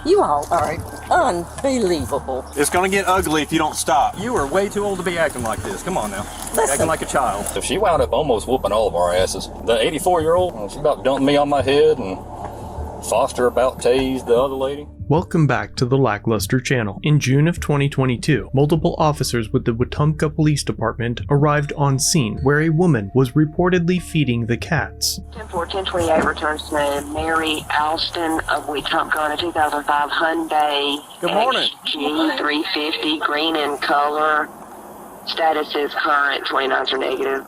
You all are unbelievable. It's gonna get ugly if you don't stop. You are way too old to be acting like this. Come on now. Listen. Acting like a child. So she wound up almost whooping all of our asses. The 84-year-old, she about dumped me on my head, and Foster about tased the other lady. Welcome back to the LackLuster channel. In June of 2022, multiple officers with the Wetumpka Police Department arrived on scene where a woman was reportedly feeding the cats. 10-4-10-28 returns to Mary Alston of Wetumpka on a 2005 Hyundai Good morning. G350, green in color. Status is current, 29s are negative.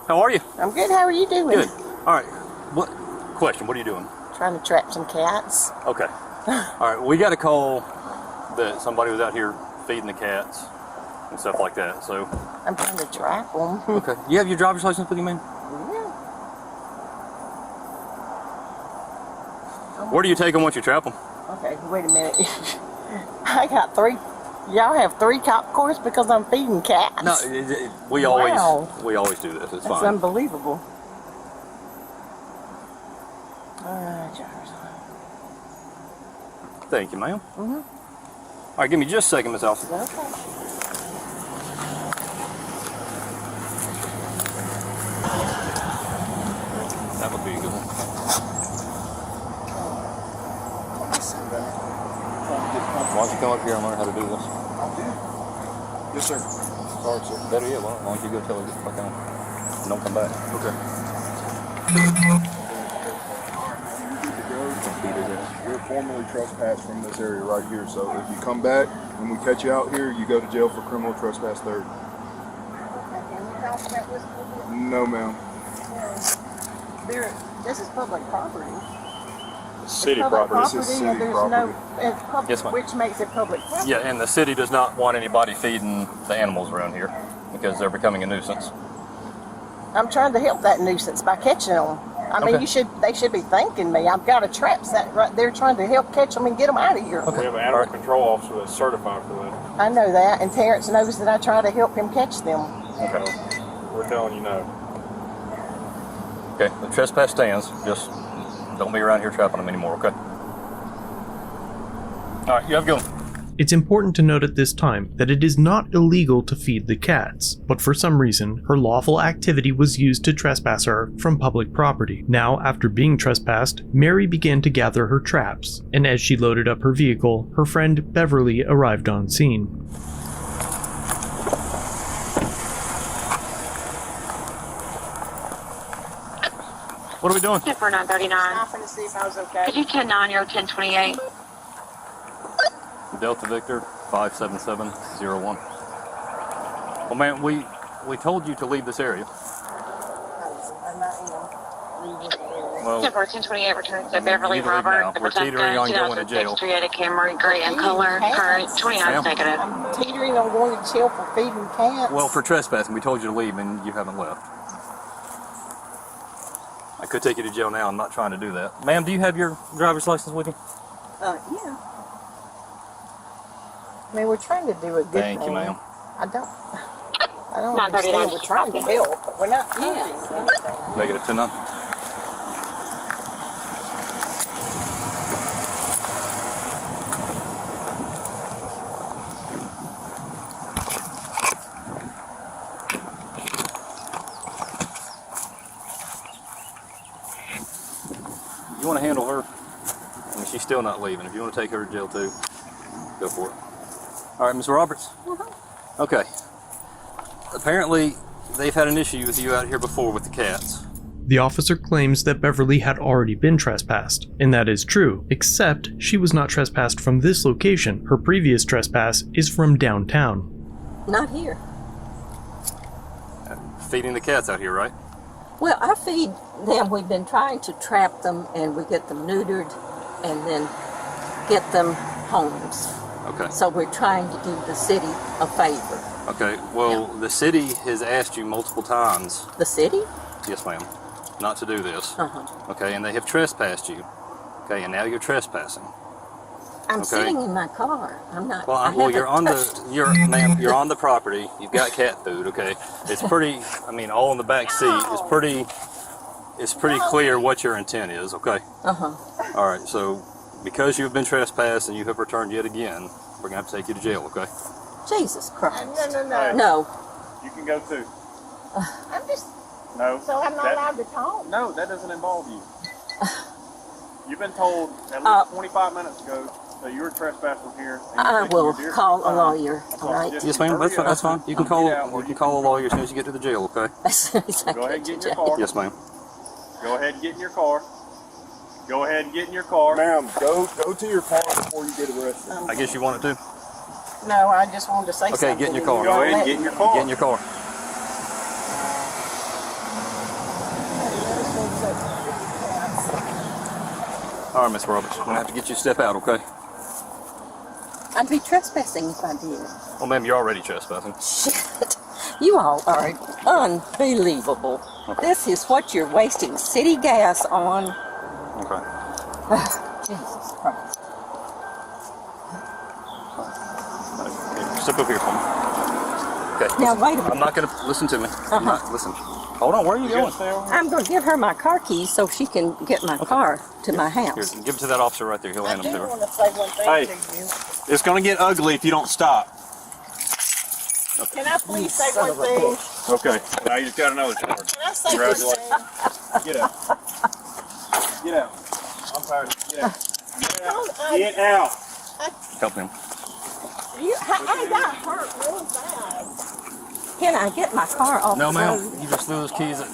How are you? I'm good. How are you doing? Good. All right. What are you doing? Trying to trap some cats. Okay. All right. We got a call that somebody was out here feeding the cats and stuff like that. So. I'm trying to trap them. Okay. You have your driver's license with you, man? Yeah. Where do you take them once you trap them? Okay, wait a minute. I got 3. Y'all have 3 cop cars because I'm feeding cats. No, we always do this. It's That's fine. unbelievable. Alright, driver's Thank you, ma'am. Mm-hmm. All right, give me just a second, Miss Alston. Okay. That would be a good one. Why don't you come up here and learn how to do this? Yes, sir. Sorry, sir. Better yet, why don't you go tell her to get back on and don't come back? Okay. You're formally trespassed from this area right here, so if you come back and we catch you out here, you go to jail for criminal trespass third. No, ma'am. This is public property. City It's public property. This is and city there's property. no, it's public, Yes, ma'am. which makes it public property. Yeah, and the city does not want anybody feeding the animals around here because they're becoming a nuisance. I'm trying to help that nuisance by catching them. I mean, Okay. they should be thanking me. I've got a trap set right there trying to help catch them and get them out of here. Okay. We have an animal control officer that's certified for that. I know that, and Terrence knows that I try to help him catch them. Okay. We're telling you no. Okay, the trespass stands. Just don't be around here trapping them anymore, okay? All right, you have a good one. It's important to note at this time that it is not illegal to feed the cats, but for some reason, her lawful activity was used to trespass her from public property. Now, after being trespassed, Mary began to gather her traps, and as she loaded up her vehicle, her friend Beverly arrived on scene. What are we doing? For 939. Stopping to see if I was okay. Could you 10-9 or 10-28? Delta Victor 57701. Well, man, we told you to leave this area. Well, 10-4-10-28 returns to Beverly You need to leave now. Robert. We're teetering on going to jail. 2006 Toyota Camry, gray in color, current, 29 negative. I'm teetering on going to jail for feeding cats. well, for trespassing, we told you to leave and you haven't left. I could take you to jail now. I'm not trying to do that. Ma'am, do you have your driver's license with you? Yeah. I mean, we're trying to do a good Thank you, thing. ma'am. I don't Not 39. understand. We're trying to help, but we're not doing anything. Negative 10-9. You want to handle her? I mean, she's still not leaving. If you want to take her to jail too, go for it. All right, Ms. Roberts? Okay. Apparently, they've had an issue with you out here before with the cats. The officer claims that Beverly had already been trespassed, and that is true, except she was not trespassed from this location. Her previous trespass is from downtown. Not here. Feeding the cats out here, right? Well, I feed them. We've been trying to trap them, and we get them neutered and then get them homes. Okay. So we're trying to do the city a favor. Okay, well, the city has asked you multiple times, The city? yes ma'am, not to do this. Uh-huh. Okay, and they have trespassed you. Okay, and now you're trespassing. I'm Okay. sitting in my car. I'm not. Well, I well, haven't you're on touched- ma'am, you're on the property. You've got cat food. Okay, it's pretty. I mean, all in the back seat. It's pretty clear what your intent is. Okay. Uh-huh. All right. So because you have been trespassed and you have returned yet again, we're going to have to take you to jail, okay? Jesus Christ. No. No. You can go too. I'm just, No. so I'm not that- allowed to talk. No, that doesn't involve you. You've been told at least 25 minutes ago that you were trespassing here. and you're I taking will your deer call a time. lawyer, So all right? just Yes, ma'am. hurry That's fine. up. That's fine. You can Get call. out where You can call a lawyer as soon as you get to the jail, okay? As soon as I Go ahead and get get to in your jail. car. Yes, ma'am. Go ahead and get in your car. Go ahead and get in your car. Ma'am, go to your car before you get arrested. I guess you want it to. No, I just wanted to say Okay, something. get in your and car. you Go won't ahead and let get in me. your car. Get in your car. All right, Miss Roberts. I'm gonna have to get you to step out, okay? I'd be trespassing if I did. Well, ma'am, you're already trespassing. Shit. You all are unbelievable. This is what you're wasting city gas on. Okay. Jesus Christ. Here, step up here for me. Okay. Now, listen. wait a minute. I'm not gonna listen to me. I'm not listen. Hold on. Where are you going? I'm going to give her my car keys so she can get my car to my Here, house. give it to that officer right there. He'll I hand them do to her. want to say one thing Hey. to you. It's going to get ugly if you don't stop. Can I please say son one of a thing? bitch. Okay. Now you just got to know it's hard. Can I say one Congratulations. thing? Get out. Get out. I'm tired. Get out. Get out. Oh, Get out. Help him. I got hurt real bad. Can I get my car off No, the ma'am. road? You just threw those keys at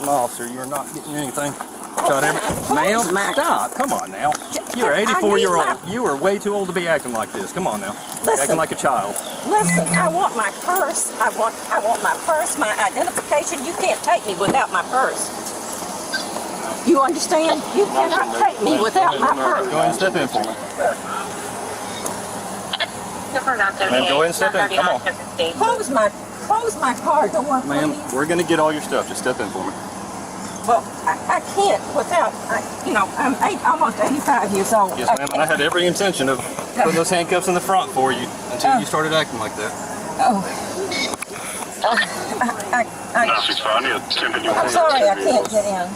an officer. You're not getting anything. Tried every- Ma'am, my- stop. Come on now. You're I need 84-year-old. my- You are way too old to be acting like this. Come on now. Listen. Acting like a child. Listen, I want my purse. I want my purse, my identification. You can't take me without my purse. You understand? You cannot take me without my Go purse. ahead and step in for me. Ma'am, go ahead and step in. Come on. Close my car door, Ma'am, please. we're going to get all your stuff. Just step in for me. Well, I can't without, I'm almost 85 years old. Yes, ma'am. And I had every intention of putting those handcuffs in the front for you until you started acting like that. I'm sorry I can't get in.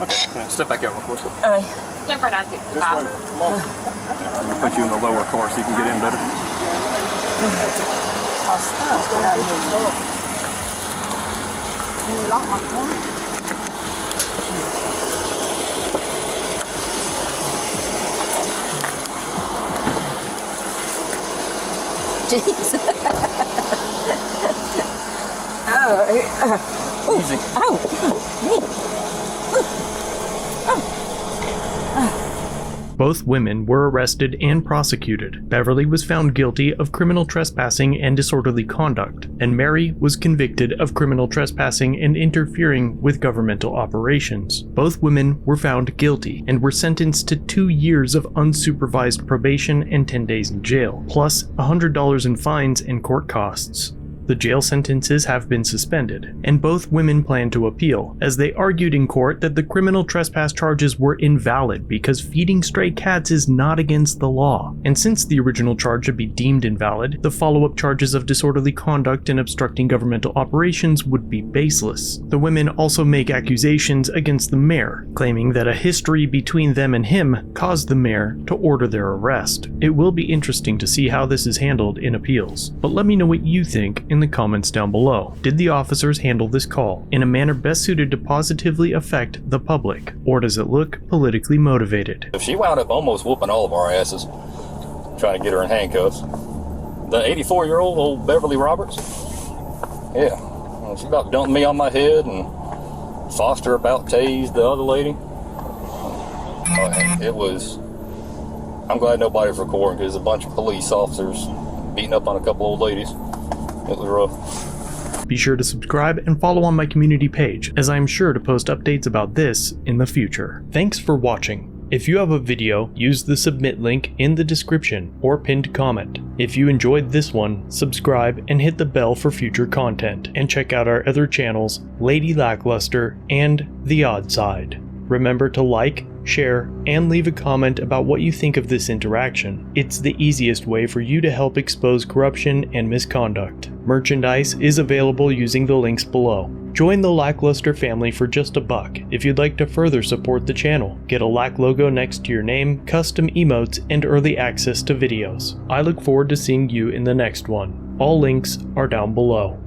Okay. Now, step back out real quick. This way. Come on. I'll put you in the lower car so you can get in better. Jeez. Easy. Both women were arrested and prosecuted. Beverly was found guilty of criminal trespassing and disorderly conduct, and Mary was convicted of criminal trespassing and interfering with governmental operations. Both women were found guilty and were sentenced to 2 years of unsupervised probation and 10 days in jail, plus $100 in fines and court costs. The jail sentences have been suspended, and both women plan to appeal, as they argued in court that the criminal trespass charges were invalid because feeding stray cats is not against the law. And since the original charge should be deemed invalid, the follow-up charges of disorderly conduct and obstructing governmental operations would be baseless. The women also make accusations against the mayor, claiming that a history between them and him caused the mayor to order their arrest. It will be interesting to see how this is handled in appeals, but let me know what you think in the comments down below. Did the officers handle this call in a manner best suited to positively affect the public, or does it look politically motivated? She wound up almost whooping all of our asses, trying to get her in handcuffs. The 84-year-old old Beverly Roberts, yeah, she about dumped me on my head, and Foster about tased the other lady. It was, I'm glad nobody's recording, because a bunch of police officers beating up on a couple old ladies. It was rough. Be sure to subscribe and follow on my community page, as I am sure to post updates about this in the future. Thanks for watching. If you have a video, use the submit link in the description or pinned comment. If you enjoyed this one, subscribe and hit the bell for future content, and check out our other channels, Lady Lackluster and The Odd Side. Remember to like, share, and leave a comment about what you think of this interaction. It's the easiest way for you to help expose corruption and misconduct. Merchandise is available using the links below. Join the LackLuster family for just $1 if you'd like to further support the channel. Get a Lack logo next to your name, custom emotes, and early access to videos. I look forward to seeing you in the next one. All links are down below.